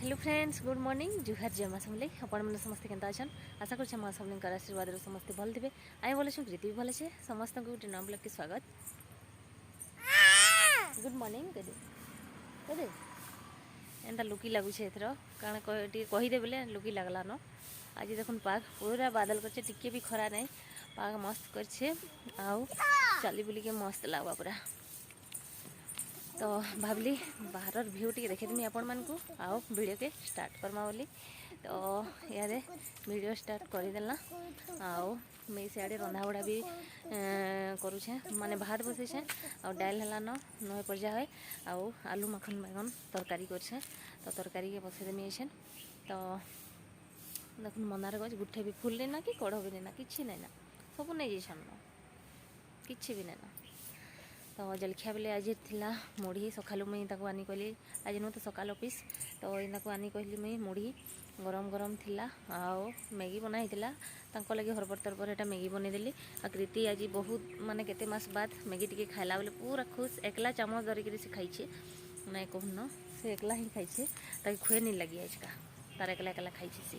Hello friends, good morning. जुहार जय माँ समले आपण मैंने समस्ते केंता अच्छा आशा कर माँ समलिंग आशीर्वाद समस्ते भल थे। आई बोले कृति भी भल है समस्त को गोटे नम ब्लॉग के स्वागत। गुड मॉर्निंग कदे कदे एंता लुकी लगुचे एथर कारण कहीदे बोले लुकी लगला न। आज देखुन पाग पूरा बादल कर टिके भी खरा नहीं, पाग मस्त कर चली बुल के मस्त लगवा पूरा। तो भावली बाहर भ्यू टी देखेदेमी आपण मानकू आओ वीडियो के स्टार्ट करमा बोली। तो यादे वीडियो स्टार्ट करदेला आओ मैं सियाड़े रंधा बड़ा भी करुछे माने भात बसैछे आ डाल हला न नहे पर्जा है आउ आलू मखन बैगन तरकारी करछे। तो तरकारी के बसैदेमी एछे। तो देखुन मंदार गछ गुठे भी फुल ना कि कढ़ भी ना कि नहीं ना सब नहीं जाइछन कि भी नहीं। तो जलखिया बेले आज थिला मुढ़ी सकालू मुई ताको आनी कहली आज नु तो सकाल ऑफिस तो इना को आनी कहली मुई मुढ़ी गरम गरम थिला आओ मैगी बना हितला तांको लगे हरबर तरबर एटा मैगी बने देली। आ कृति आज बहुत माने केते मास बाद मैगी टिके खाइला बोले पूरा खुश एकला चामच धरिक से खाइछे ना कहून से एकला ही खाइछे ताकि खुए नहीं लगी आज का तार एकला एकला खाइछे से।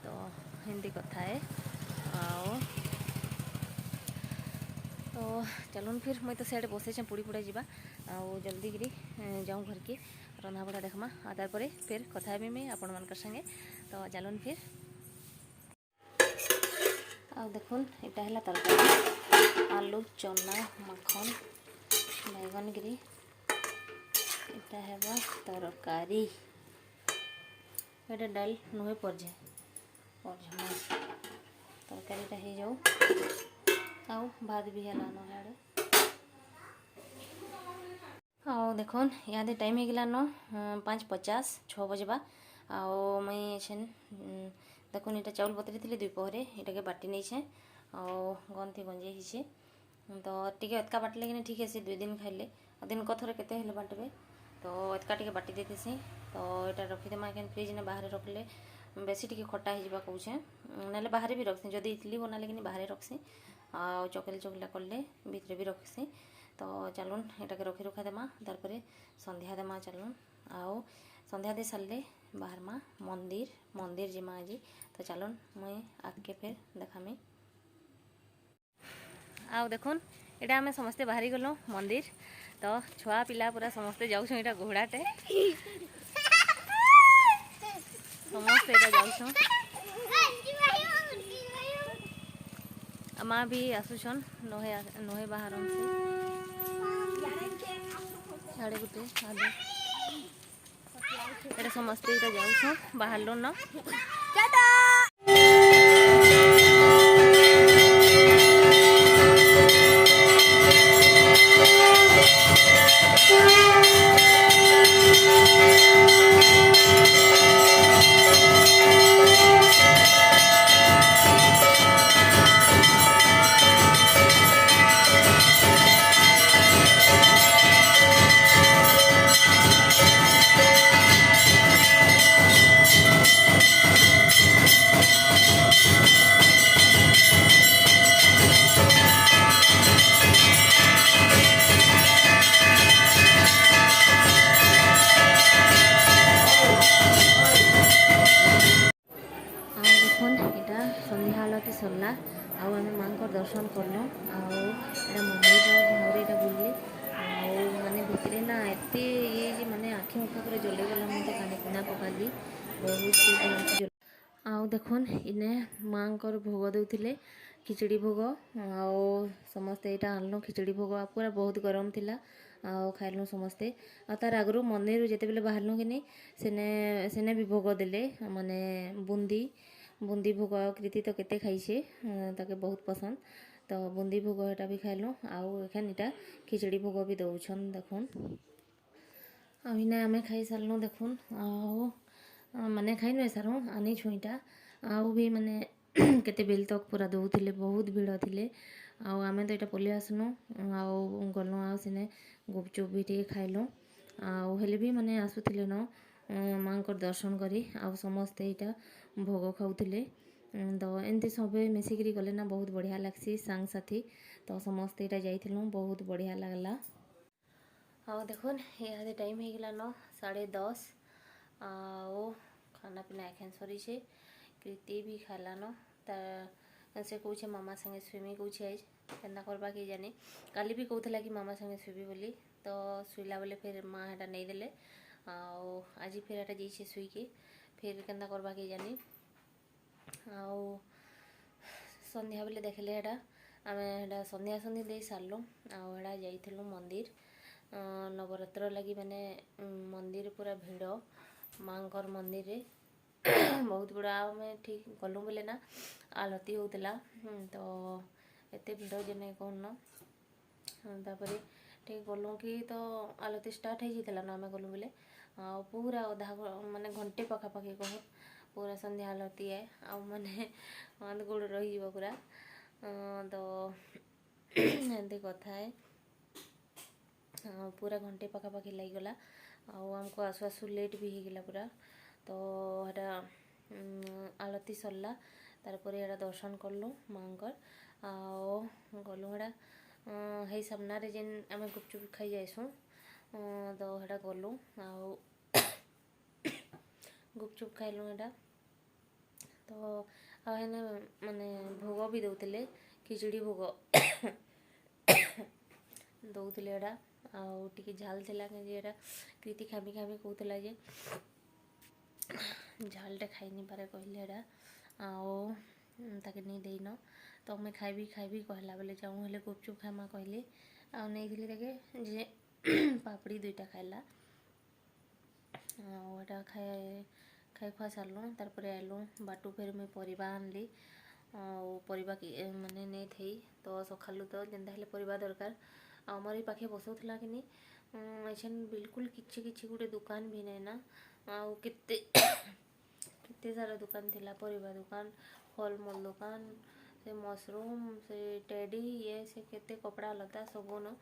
तो हिंदी कथा है आओ तो चलून फिर मुई तो सियाड़े बसे पुड़ी पुड़ा जावा आउ जल्दी गिरी जाऊँ घर के रंधा बड़ा देखमा आ तार फिर कथा हेबी मैं आपण मानकर संगे। तो चलून फिर आ देखुन एटा है तरकारी आलू चना मखन बैगन गिरी एटा है तरकारी एटा डाल नुहे परजे तरकारीटा हो जाऊ आउ भात भी है न याड़े आओ देखुन इहादे टाइम हो गला न 5:50 6 बजवा आओ मुई छेन देखुन इटा चाउल बतरी थी दुपहरे इटा के बाटी नहीं छे आओ गंथी गंजे हिचे। तो टिके एतका बाटले कि ठीक है 2 दिन खाइले दिन कथरे केते हेले बाटबे तो एतका टिके बाटी देसी। तो यहाँ रखीदेमा कि फ्रिज ने बाहर रखले बेसी टिके खट्टा हो कौचे ना बाहर भी रखसी जदि इडली बनाले कि बाहर रखसी आ चकला चकला कले भितर भी रखसी। तो चलून यहाँ के रखी रुखा देमा तार संध्या देमा चलून आओ संध्या दे सारे बाहर मा मंदिर मंदिर जिमा आज। तो चलून मुई आगे फिर देखामी आओ देखुन यहाँ आम समस्ते बाहरी गलु मंदिर। तो छुआ पिला पूरा समस्ते जाऊँ यहाँ घोड़ाटे समस्ते यहाँ जाऊँ माँ भी आसुछन नहे नहे बाहर साढ़े गुटे आधे समस्ते यहाँ जाऊँ बाहर लो न। संध्या आलती सरला आउ आम माँ को दर्शन करल आउ मंदिर घर यहाँ बुलली आउ माने भितर ना एत ये माने आखि मुख पूरा जले गला मुझे काने किना पकाली बहुत आउ देखुन इने माँ को भोग दौले खिचड़ी भोग आउ समस्ते यहाँ आनलु खिचड़ी भोग पूरा बहुत गरम थिला आउ खाइलु समस्ते आ तार आगु मंदिर जिते बेले बाहरलु कि सेने सेने भी भोग देले माने बुंदी बुंदी भोग कृति तो केते खाइछे ताके बहुत पसंद। तो बुंदी भोग एटा भी खाइलु आउ एखन इटा खिचड़ी भोग भी दौछन देखुन आने आमे खाई सारलु देखुन आउ माने खाई न सारू आनी छुईटा आउ भी माने केते बेल तक पूरा दौले बहुत भीड़ थिले आउ आमे तो यहाँ पलि आसनु आउ गलु आउ सिने गुपचुप भी टे खाइलु आउ हेले भी माने आसुथिले न माँ को दर्शन करी आउ समस्ते यहाँ भोग खाऊले। तो एमती सब मिसिकी गले ना बहुत बढ़िया लगसी सांग साथी। तो समस्ते यहाँ जाइलु बहुत बढ़िया लगला। हाँ देखुन यहाँ टाइम हो गला न 10:30 आओ खाना पीना एखेन सरी छे कृति भी खालान से कौचे मामा संगे शुइमी कौचे आज केन्ता करबा के जाने काली भी कहूला कि मामा संगे शुइबी बोली तो शुइला बेले फिर माँ हेटा नहीं देले आओ आज फिर एटा जाइए शुइके फिर केन्ता करबा के जाने आओ संध्या बेले देखले हेटा आमे हेटा संध्या संध्या दे सारलु आओ हेटा जाइथिलु मंदिर नवरात्र लगी मैंने मंदिर पूरा भिड़ माँकर मंदिर रे बहुत गुड़ा आमे ठीक गलु बोले ना आलती होता तो एते भिड़ जेने कौन तापर ठीक गलु कि तो आलती स्टार्ट हो जाता ना आम गलु बोले पूरा अधा माने घंटे पखापाखि कह पूरा संध्या आलती है आ मैंने गोड़ रही पूरा तो एमती कथा है पूरा घंटे पखापाखि लगिगला आमको आसु आसु लेट भी होगला पूरा तो हेटा आलती सरला तारपर एटा दर्शन कलु माँकर आओ गलु हेटा है सामने जेन आम गुपचुप खाई जाइसु तो हेटा गलु आओ गुपचुप खाइलु हेटा तो आने माने भोग भी दौले खिचड़ी भोग दौले एटा आउ टिके झाल थिला कि एटा कृति खामी खामी कहूला जे झालटा खाई नहीं पारे कहले एटा आओ ताके नहीं देन तो मैं खाइबी कहला बेले जाऊँ हेले गुपचुप खामा कहली आउ नहीं थी ताके जे पापड़ी दुईटा खाइला आटा खाई खुआ सारूँ तार आलु बाटू फिर मुई परिबा आनली परिबा माने नहीं थी तो सकालू तो जेनता हेले परिबा दरकार आमर पाखे बसौला कि एछन बिल्कुल किछि गोटे दुकान भी नहीं ना आउ केते सारा दुकान थिला परिबा दुकान फलमूल दुकान से मशरूम से टेडी ये से केते कपड़ा लता सबू न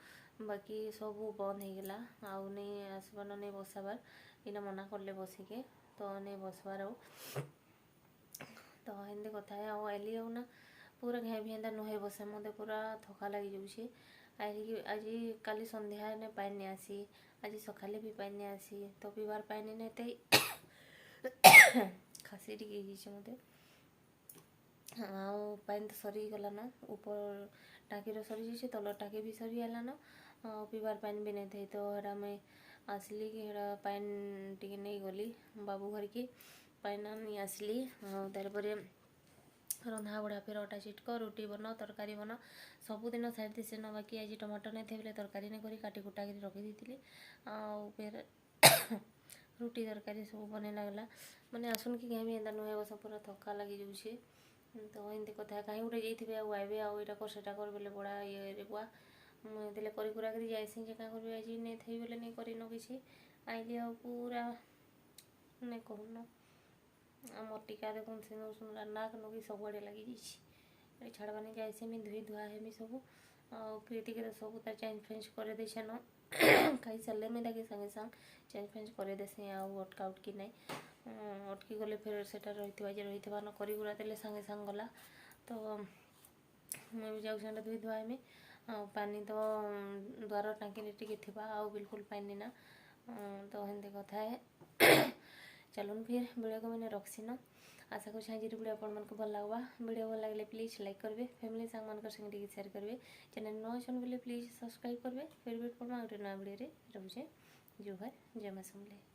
बाकी सबू बंद हो गला आउ नहीं आसबार नहीं बसाबार इना मना करले बसिके तो नहीं बसबार तो एमती कथा है आइली ना पूरा घे भी एंता नुहे बसे मत पूरा थका लगी जाऊँगी आज काली संध्या ने पानी नहीं आसी आज सकाले भी पानी नहीं आसी तो पीबार पानी नहीं तो खासी टी मत पानी तो सरी गला न ऊपर टाँकी सरी जाइए तल टाँकी भी सरी गला न पीबार पानी भी नहीं थे तो हेटा मैं आसली कि हेटा पानी टी नहीं गली बाबू घर की पानी नहीं आसली तारपर रंधा बढ़ा फिर अटा चिटक रुटी बन तरकारी बन सबुदिन साइड से न बाकी आज टमाटर नहीं थे बोले तरकारी नहीं करी काटी कुटा कर रखी थी फिर रुटी तरकारी सब बने लगला मैंने आसुन कि कहीं भी एंता नुहे बस पूरा थका लगी जाऊँगी तो एमती कथा कहीं गोटे जाइए आइबे आईटा कर सेटा कर बोले बड़ा ये बुआ मुझे करा कर जाइसी जे क्या कर आज नहीं थी बोले नहीं कर कि आइली आ पूरा नहीं कहून आम टीका देखुन सिंदूर सुंदर नाक नगी सबुआड़े लगी जाइए छाड़वाने जाइसी मुझे धुई धुआ हेमी सब कृति के तो सब तार चेंज फेंज कर दे न खाई सारे मुझे ताकि संगे संग चेंज फेंज कर देसी आउ अटका उटकी नहीं अटकी गले फिर से रही न करी गुड़ा देले संगे संग गला तो मुझे भी जाऊँ धुई धुआ हेमी पानी तो द्वार टाँकी टी आउ बिल्कुल पानी ना तो एमती कथा है चलून फिर वीडियो को मैंने रखसी न आशा कर आज वीडियो आपको भल लगवा वीडियो भल लगे प्लीज लाइक करेंगे फैमिली सांग मान संगे शेयर करेंगे चैनल न अच्छन बोले प्लीज सब्सक्राइब करेंगे फिर भी गोटे नया वीडियो रोचे जुहार जय मां समले।